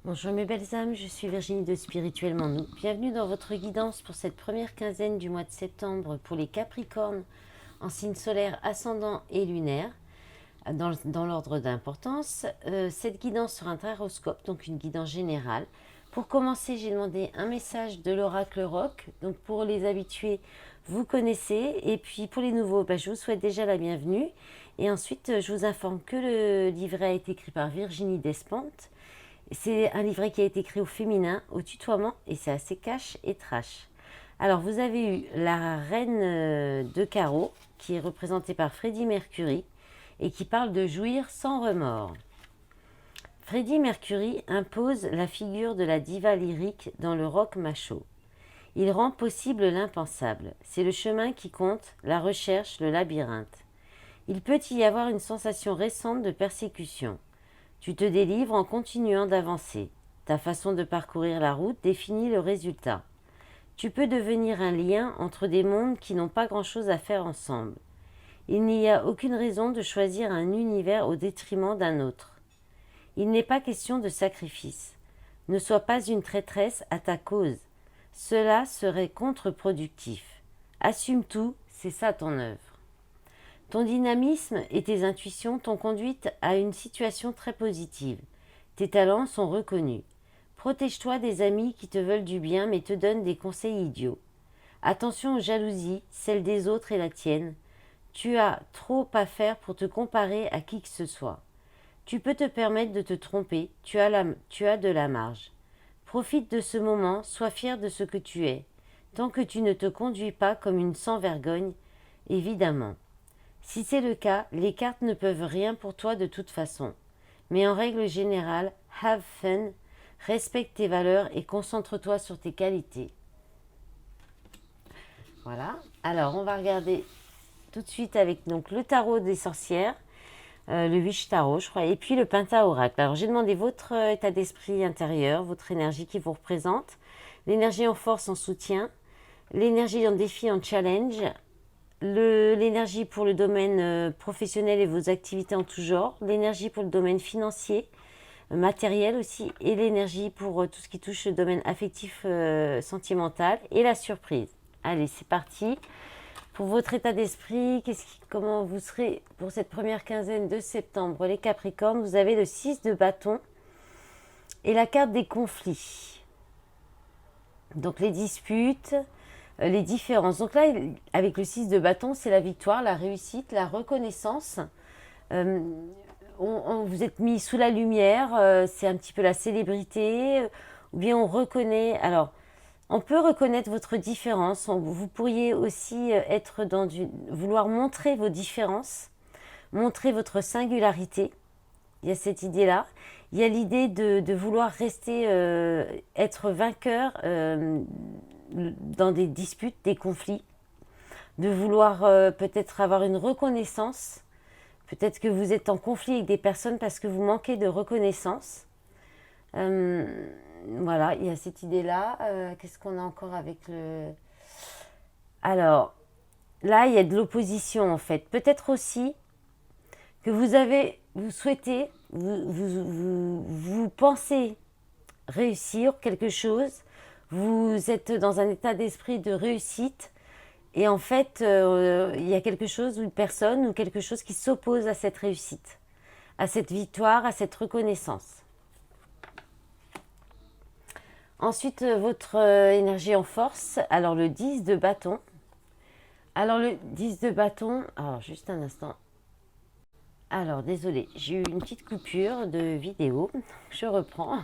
Bonjour mes belles âmes, je suis Virginie de Spirituellement Nous. Bienvenue dans votre guidance pour cette première quinzaine du mois de septembre pour les Capricornes en signe solaire, ascendant et lunaire. Dans l'ordre d'importance, cette guidance sera un taroscope, donc une guidance générale. Pour commencer, j'ai demandé un message de l'oracle rock. Donc pour les habitués, vous connaissez. Et puis pour les nouveaux, je vous souhaite déjà la bienvenue. Et ensuite, je vous informe que le livret a été écrit par Virginie Despentes. C'est un livret qui a été écrit au féminin, au tutoiement, et c'est assez cash et trash. Alors, vous avez eu la reine de carreau, qui est représentée par Freddie Mercury, et qui parle de jouir sans remords. Freddie Mercury impose la figure de la diva lyrique dans le rock macho. Il rend possible l'impensable. C'est le chemin qui compte, la recherche, le labyrinthe. Il peut y avoir une sensation récente de persécution. Tu te délivres en continuant d'avancer. Ta façon de parcourir la route définit le résultat. Tu peux devenir un lien entre des mondes qui n'ont pas grand-chose à faire ensemble. Il n'y a aucune raison de choisir un univers au détriment d'un autre. Il n'est pas question de sacrifice. Ne sois pas une traîtresse à ta cause. Cela serait contre-productif. Assume tout, c'est ça ton œuvre. Ton dynamisme et tes intuitions t'ont conduite à une situation très positive. Tes talents sont reconnus. Protège-toi des amis qui te veulent du bien mais te donnent des conseils idiots. Attention aux jalousies, celles des autres et la tienne. Tu as trop à faire pour te comparer à qui que ce soit. Tu peux te permettre de te tromper, tu as de la marge. Profite de ce moment, sois fier de ce que tu es. Tant que tu ne te conduis pas comme une sans-vergogne, évidemment. Si c'est le cas, les cartes ne peuvent rien pour toi de toute façon. Mais en règle générale, have fun, respecte tes valeurs et concentre-toi sur tes qualités. Voilà. Alors, on va regarder tout de suite avec donc le tarot des sorcières, le Wish Tarot, je crois, et puis le Penta Oracle. Alors, j'ai demandé votre état d'esprit intérieur, votre énergie qui vous représente, l'énergie en force, en soutien, l'énergie en défi, en challenge, l'énergie pour le domaine professionnel et vos activités en tout genre, l'énergie pour le domaine financier, matériel aussi, et l'énergie pour tout ce qui touche le domaine affectif, sentimental, et la surprise. Allez, c'est parti. Pour votre état d'esprit, comment vous serez pour cette première quinzaine de septembre, les Capricornes? Vous avez le 6 de bâton et la carte des conflits. Donc les disputes, les différences. Donc là, avec le 6 de bâton, c'est la victoire, la réussite, la reconnaissance. Vous êtes mis sous la lumière, c'est un petit peu la célébrité, ou bien on reconnaît. Alors, on peut reconnaître votre différence. Vous pourriez aussi vouloir montrer vos différences, montrer votre singularité. Il y a cette idée-là. Il y a l'idée de vouloir rester, être vainqueur dans des disputes, des conflits, de vouloir peut-être avoir une reconnaissance. Peut-être que vous êtes en conflit avec des personnes parce que vous manquez de reconnaissance. Voilà, il y a cette idée-là. Qu'est-ce qu'on a encore avec le... Alors, là, il y a de l'opposition en fait. Peut-être aussi que vous souhaitez, vous pensez réussir quelque chose, vous êtes dans un état d'esprit de réussite et en fait, il y a quelque chose ou une personne ou quelque chose qui s'oppose à cette réussite, à cette victoire, à cette reconnaissance. Ensuite, votre énergie en force, alors le 10 de bâton. Alors le 10 de bâton, alors juste un instant. Alors désolé, j'ai eu une petite coupure de vidéo, je reprends.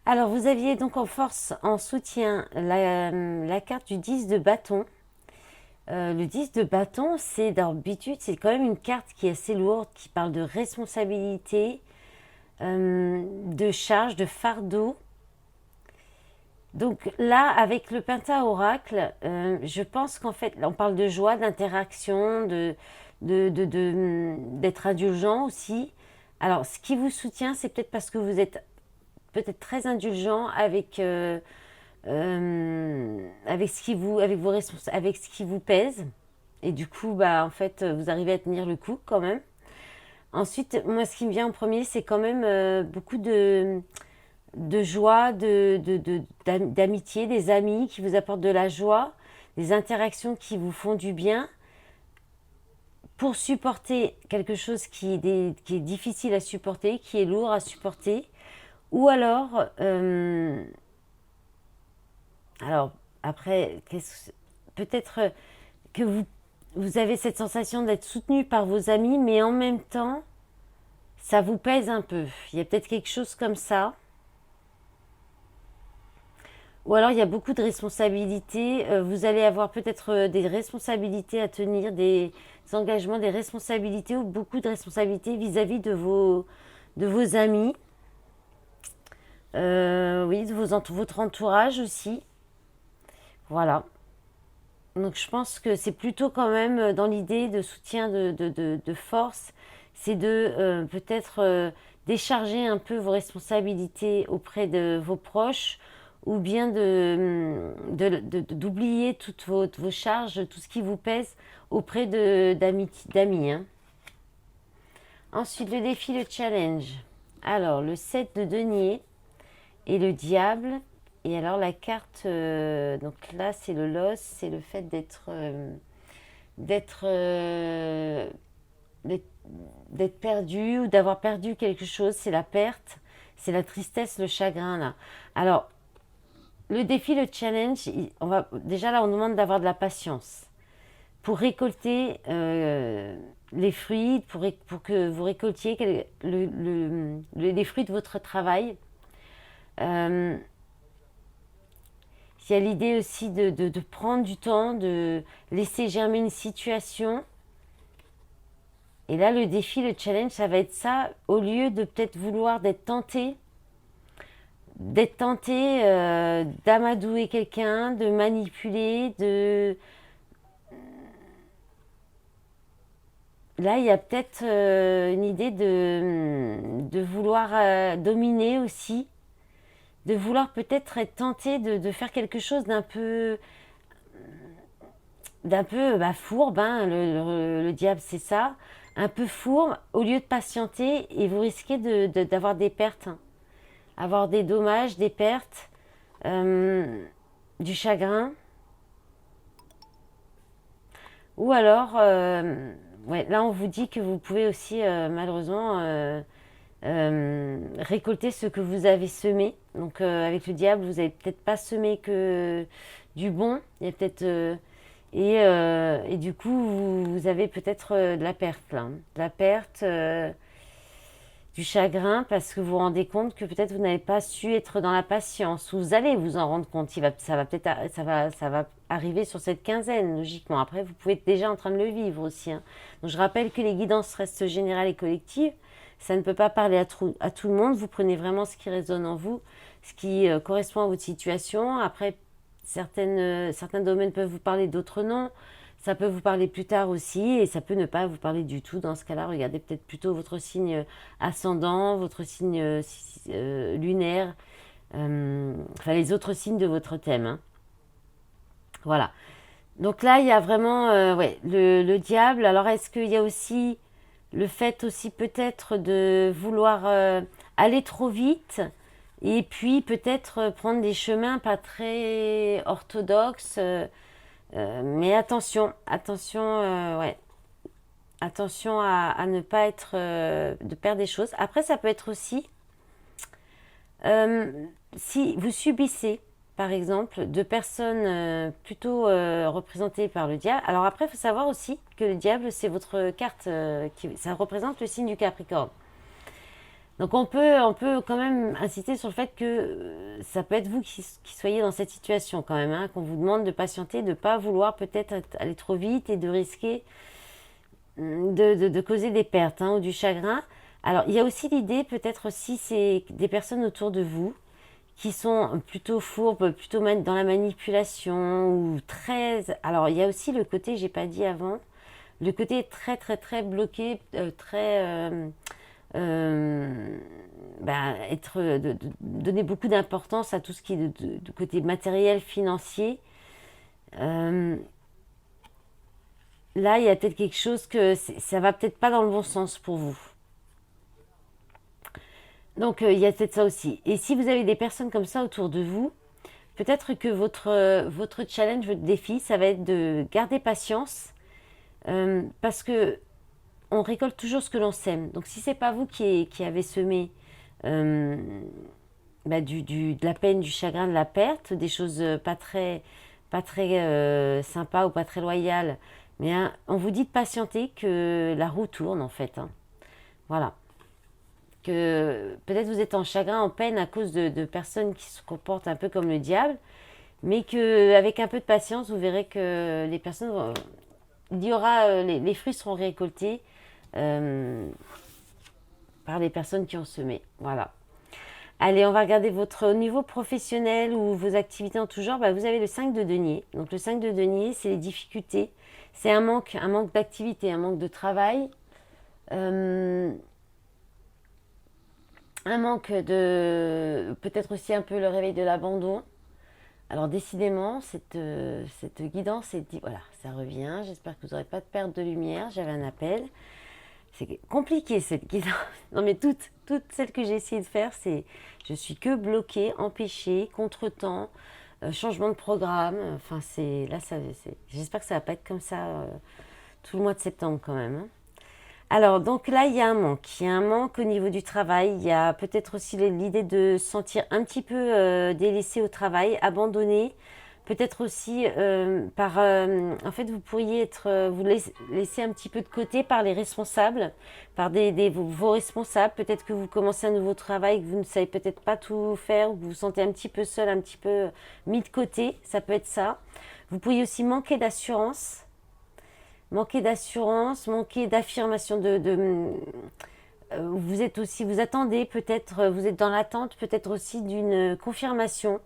Alors, vous aviez donc en force, en soutien, la carte du 10 de bâton. Le 10 de bâton, c'est d'habitude, c'est quand même une carte qui est assez lourde, qui parle de responsabilité, de charge, de fardeau. Donc là, avec le Penta Oracle, je pense qu'en fait, on parle de joie, d'interaction, d'être indulgent aussi. Alors, ce qui vous soutient, c'est peut-être parce que vous êtes peut-être très indulgent avec avec ce qui vous pèse, et du coup en fait vous arrivez à tenir le coup quand même. Ensuite, moi, ce qui me vient en premier, c'est quand même beaucoup de joie, d'amitié, des amis qui vous apportent de la joie, des interactions qui vous font du bien pour supporter quelque chose qui est difficile à supporter, qui est lourd à supporter. Ou alors après, peut-être que vous avez cette sensation d'être soutenu par vos amis, mais en même temps, ça vous pèse un peu. Il y a peut-être quelque chose comme ça. Ou alors il y a beaucoup de responsabilités. Vous allez avoir peut-être des responsabilités à tenir, des engagements, des responsabilités ou beaucoup de responsabilités vis-à-vis de vos amis. Oui, de votre entourage aussi. Voilà. Donc je pense que c'est plutôt quand même dans l'idée de soutien de force, c'est de peut-être décharger un peu vos responsabilités auprès de vos proches ou bien d'oublier toutes vos charges, tout ce qui vous pèse auprès d'amis. Hein. Ensuite, le défi, le challenge. Alors, le 7 de denier et le diable. Et alors la carte, donc là c'est le loss, c'est le fait d'être d'être perdu ou d'avoir perdu quelque chose, c'est la perte, c'est la tristesse, le chagrin là. Alors le défi, le challenge, déjà là on demande d'avoir de la patience pour récolter les fruits, pour que vous récoltiez les fruits de votre travail. Il y a l'idée aussi de prendre du temps, de laisser germer une situation. Et là, le défi, le challenge, ça va être ça, au lieu de peut-être vouloir d'être tenté d'amadouer quelqu'un, de manipuler, Là, il y a peut-être une idée de vouloir dominer aussi, de vouloir peut-être être tenté de faire quelque chose d'un peu fourbe, hein, le diable c'est ça, un peu fourbe, au lieu de patienter, et vous risquez d'avoir des pertes, hein. Avoir des dommages, des pertes, du chagrin, ou alors, ouais, là on vous dit que vous pouvez aussi malheureusement récolter ce que vous avez semé. Donc avec le diable, vous n'avez peut-être pas semé que du bon, il y a peut-être et du coup, vous avez peut-être de la perte là. De la perte, du chagrin, parce que vous vous rendez compte que peut-être vous n'avez pas su être dans la patience. Vous allez vous en rendre compte. Ça va arriver sur cette quinzaine, logiquement. Après, vous pouvez être déjà en train de le vivre aussi. Hein. Donc, je rappelle que les guidances restent générales et collectives. Ça ne peut pas parler à tout le monde. Vous prenez vraiment ce qui résonne en vous, ce qui correspond à votre situation. Après, certains domaines peuvent vous parler, d'autres non. Ça peut vous parler plus tard aussi et ça peut ne pas vous parler du tout. Dans ce cas-là, regardez peut-être plutôt votre signe ascendant, votre signe lunaire, enfin les autres signes de votre thème. Hein. Voilà. Donc là, il y a vraiment ouais, le diable. Alors, est-ce qu'il y a aussi le fait aussi peut-être de vouloir aller trop vite et puis peut-être prendre des chemins pas très orthodoxes mais ouais, attention à ne pas être, de perdre des choses. Après, ça peut être aussi, euh, si vous subissez, par exemple, de personnes plutôt représentées par le diable. Alors après, il faut savoir aussi que le diable, c'est votre carte, ça représente le signe du Capricorne. Donc on peut quand même insister sur le fait que ça peut être vous qui soyez dans cette situation quand même, hein, qu'on vous demande de patienter, de ne pas vouloir peut-être aller trop vite et de risquer de causer des pertes hein, ou du chagrin. Alors il y a aussi l'idée peut-être si c'est des personnes autour de vous qui sont plutôt fourbes, plutôt dans la manipulation ou très... Alors il y a aussi le côté, j'ai pas dit avant, le côté très très très bloqué, très... donner beaucoup d'importance à tout ce qui est de côté matériel, financier. Là, il y a peut-être quelque chose que ça va peut-être pas dans le bon sens pour vous. Donc, il y a peut-être ça aussi. Et si vous avez des personnes comme ça autour de vous, peut-être que votre challenge, votre défi, ça va être de garder patience parce que on récolte toujours ce que l'on sème. Donc, si c'est pas vous qui avez semé euh, de la peine, du chagrin, de la perte, des choses pas très sympas ou pas très loyales, mais hein, on vous dit de patienter que la roue tourne en fait. Hein. Voilà. Que peut-être vous êtes en chagrin, en peine à cause de personnes qui se comportent un peu comme le diable, mais qu'avec un peu de patience, vous verrez que les personnes, il y aura, les fruits seront récoltés euh, par les personnes qui ont semé. Voilà. Allez, on va regarder votre niveau professionnel ou vos activités en tout genre. Bah, vous avez le 5 de denier. Donc le 5 de denier, c'est les difficultés. C'est un manque d'activité, un manque de travail. Euh, un manque de... Peut-être aussi un peu le réveil de l'abandon. Alors décidément, cette guidance, voilà, ça revient. J'espère que vous n'aurez pas de perte de lumière. J'avais un appel. C'est compliqué cette guidance. Non mais toutes celles que j'ai essayé de faire, c'est je suis que bloquée, empêchée, contretemps, changement de programme. Enfin c'est là ça, j'espère que ça va pas être comme ça tout le mois de septembre quand même. Hein. Alors donc là il y a un manque. Il y a un manque au niveau du travail. Il y a peut-être aussi l'idée de se sentir un petit peu délaissé au travail, abandonné. Peut-être aussi en fait, vous pourriez être, vous laisser un petit peu de côté par les responsables, par vos responsables. Peut-être que vous commencez un nouveau travail, que vous ne savez peut-être pas tout faire, ou que vous vous sentez un petit peu seul, un petit peu mis de côté. Ça peut être ça. Vous pourriez aussi manquer d'assurance, manquer d'affirmation vous êtes aussi, vous attendez peut-être, vous êtes dans l'attente peut-être aussi d'une confirmation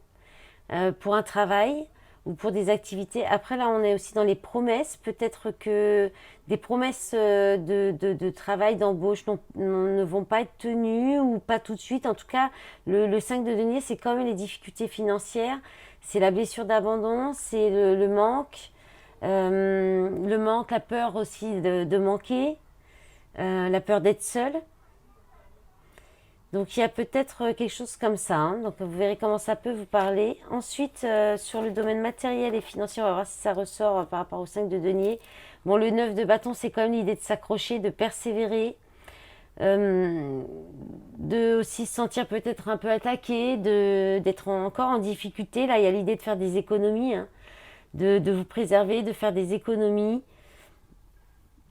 pour un travail ou pour des activités. Après, là, on est aussi dans les promesses. Peut-être que des promesses de travail, d'embauche ne vont pas être tenues ou pas tout de suite. En tout cas, le 5 de denier, c'est quand même les difficultés financières. C'est la blessure d'abandon, c'est le manque. Le manque, la peur aussi de manquer, la peur d'être seul. Donc il y a peut-être quelque chose comme ça. Hein. Donc vous verrez comment ça peut vous parler. Ensuite, sur le domaine matériel et financier, on va voir si ça ressort par rapport au 5 de denier. Bon, le 9 de bâton, c'est quand même l'idée de s'accrocher, de persévérer, de aussi se sentir peut-être un peu attaqué, d'être encore en difficulté. Là, il y a l'idée de faire des économies, hein, de vous préserver, de faire des économies,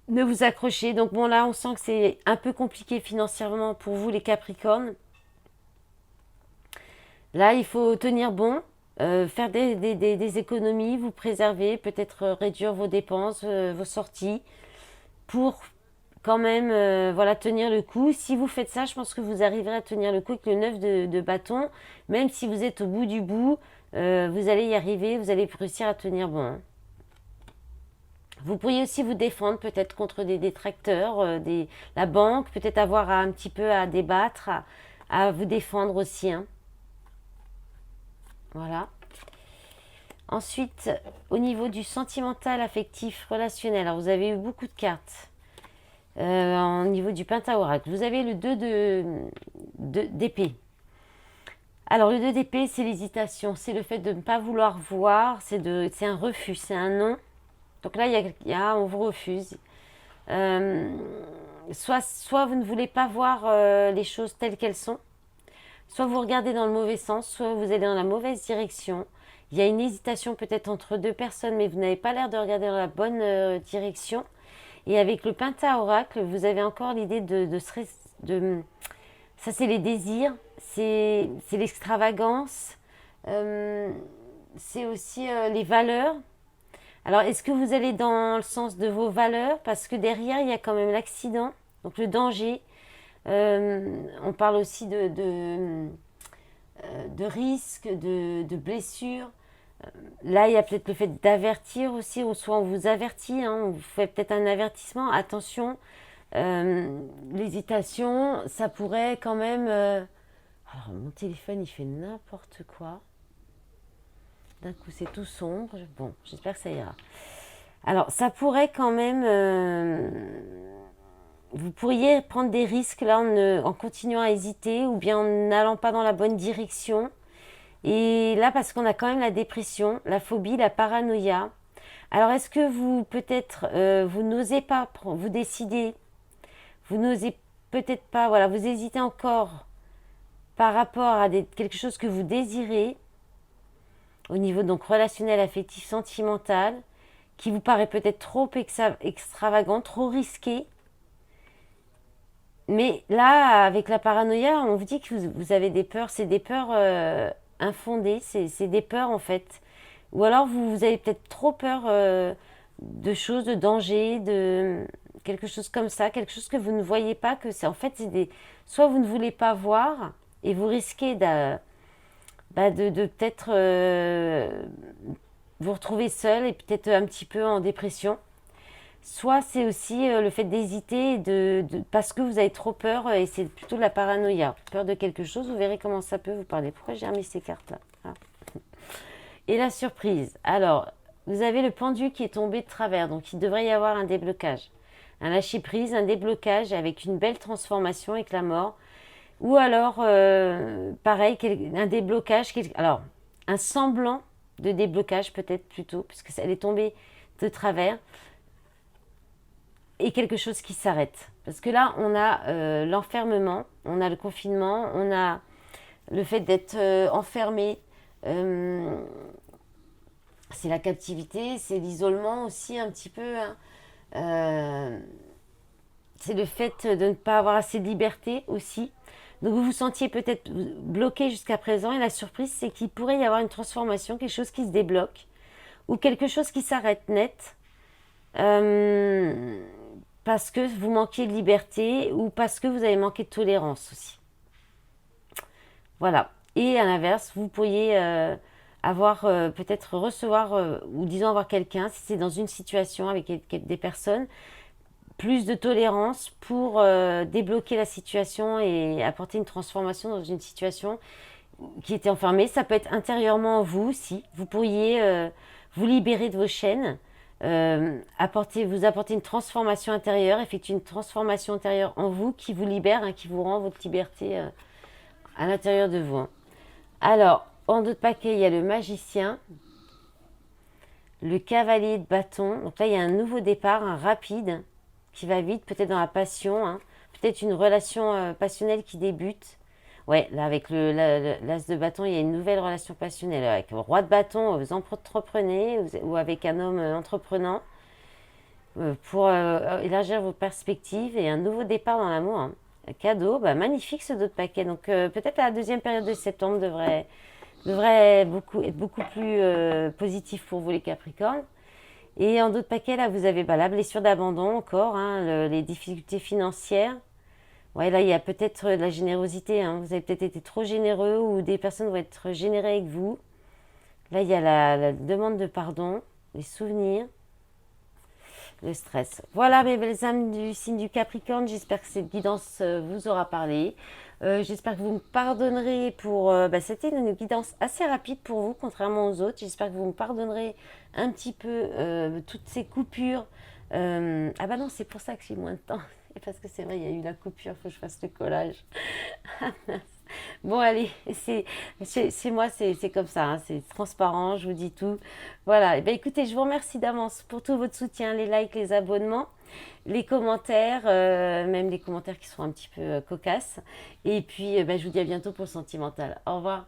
de vous accrocher. Donc bon, là, on sent que c'est un peu compliqué financièrement pour vous, les Capricornes. Là, il faut tenir bon, faire des économies, vous préserver, peut-être réduire vos dépenses, vos sorties, pour quand même voilà, tenir le coup. Si vous faites ça, je pense que vous arriverez à tenir le coup avec le 9 de bâton. Même si vous êtes au bout du bout, vous allez y arriver, vous allez réussir à tenir bon. Hein. Vous pourriez aussi vous défendre peut-être contre des détracteurs, la banque, peut-être avoir un petit peu à débattre, à vous défendre aussi. Hein. Voilà. Ensuite, au niveau du sentimental, affectif, relationnel, alors vous avez eu beaucoup de cartes. Au niveau du pentaoracle, vous avez le 2 d'épée. Alors le 2 d'épée, c'est l'hésitation, c'est le fait de ne pas vouloir voir, c'est un refus, c'est un non. Donc là, on vous refuse. Soit vous ne voulez pas voir les choses telles qu'elles sont, soit vous regardez dans le mauvais sens, soit vous allez dans la mauvaise direction. Il y a une hésitation peut-être entre deux personnes, mais vous n'avez pas l'air de regarder dans la bonne direction. Et avec le pentaoracle, vous avez encore l'idée ça, c'est les désirs, c'est l'extravagance, c'est aussi les valeurs. Alors, est-ce que vous allez dans le sens de vos valeurs? Parce que derrière, il y a quand même l'accident, donc le danger. On parle aussi de risques, de blessures. Là, il y a peut-être le fait d'avertir aussi, ou soit on vous avertit, hein, on vous fait peut-être un avertissement. Attention, l'hésitation, ça pourrait quand même... Alors, mon téléphone, il fait n'importe quoi. D'un coup, c'est tout sombre. Bon, j'espère que ça ira. Alors, ça pourrait quand même vous pourriez prendre des risques là en continuant à hésiter ou bien en n'allant pas dans la bonne direction. Et là, parce qu'on a quand même la dépression, la phobie, la paranoïa. Alors, est-ce que vous, peut-être, vous n'osez pas vous décider, vous n'osez peut-être pas, voilà, vous hésitez encore par rapport à quelque chose que vous désirez, au niveau donc relationnel, affectif, sentimental, qui vous paraît peut-être trop extravagant, trop risqué. Mais là, avec la paranoïa, on vous dit que vous avez des peurs, c'est des peurs infondées, c'est des peurs en fait. Ou alors vous avez peut-être trop peur de choses, de dangers, de quelque chose comme ça, quelque chose que vous ne voyez pas, que c'est en fait, soit vous ne voulez pas voir et vous risquez de peut-être vous retrouver seul et peut-être un petit peu en dépression. Soit c'est aussi le fait d'hésiter parce que vous avez trop peur et c'est plutôt de la paranoïa. Peur de quelque chose, vous verrez comment ça peut vous parler. Pourquoi j'ai remis ces cartes-là? Ah. Et la surprise. Alors, vous avez le pendu qui est tombé de travers, donc il devrait y avoir un déblocage. Un lâcher-prise, un déblocage avec une belle transformation avec la mort. Ou alors, pareil, un déblocage, alors un semblant de déblocage peut-être plutôt, puisque elle est tombée de travers, et quelque chose qui s'arrête. Parce que là, on a l'enfermement, on a le confinement, on a le fait d'être enfermé, c'est la captivité, c'est l'isolement aussi un petit peu. Hein. C'est le fait de ne pas avoir assez de liberté aussi. Donc vous vous sentiez peut-être bloqué jusqu'à présent et la surprise c'est qu'il pourrait y avoir une transformation, quelque chose qui se débloque ou quelque chose qui s'arrête net parce que vous manquez de liberté ou parce que vous avez manqué de tolérance aussi. Voilà. Et à l'inverse, vous pourriez avoir peut-être recevoir ou disons avoir quelqu'un si c'est dans une situation avec des personnes plus de tolérance pour débloquer la situation et apporter une transformation dans une situation qui était enfermée. Ça peut être intérieurement en vous aussi. Vous pourriez vous libérer de vos chaînes, vous apporter une transformation intérieure, effectuer une transformation intérieure en vous qui vous libère, hein, qui vous rend votre liberté à l'intérieur de vous. Hein. Alors, en d'autres paquets, il y a le magicien, le cavalier de bâton. Donc là, il y a un nouveau départ, un rapide, qui va vite, peut-être dans la passion, hein. Peut-être une relation passionnelle qui débute. Ouais, là avec l'as de bâton, il y a une nouvelle relation passionnelle. Avec le roi de bâton, vous entreprenez ou avec un homme entreprenant pour élargir vos perspectives et un nouveau départ dans l'amour. Hein. Un cadeau, magnifique ce dos de paquet. Donc peut-être la deuxième période de septembre devrait être beaucoup plus positif pour vous les Capricornes. Et en d'autres paquets, là, vous avez la blessure d'abandon encore, hein, les difficultés financières. Ouais, là, il y a peut-être de la générosité. Hein. Vous avez peut-être été trop généreux ou des personnes vont être générées avec vous. Là, il y a la demande de pardon, les souvenirs, le stress. Voilà, mes belles âmes du signe du Capricorne. J'espère que cette guidance vous aura parlé. J'espère que vous me pardonnerez pour... c'était une guidance assez rapide pour vous, contrairement aux autres. J'espère que vous me pardonnerez un petit peu toutes ces coupures. Ah non, c'est pour ça que j'ai moins de temps. Et parce que c'est vrai, il y a eu la coupure, il faut que je fasse le collage. Bon, allez, c'est moi, c'est comme ça, hein, c'est transparent, je vous dis tout. Voilà, et écoutez, je vous remercie d'avance pour tout votre soutien, les likes, les abonnements, les commentaires, même les commentaires qui sont un petit peu cocasses. Et puis, je vous dis à bientôt pour le sentimental. Au revoir.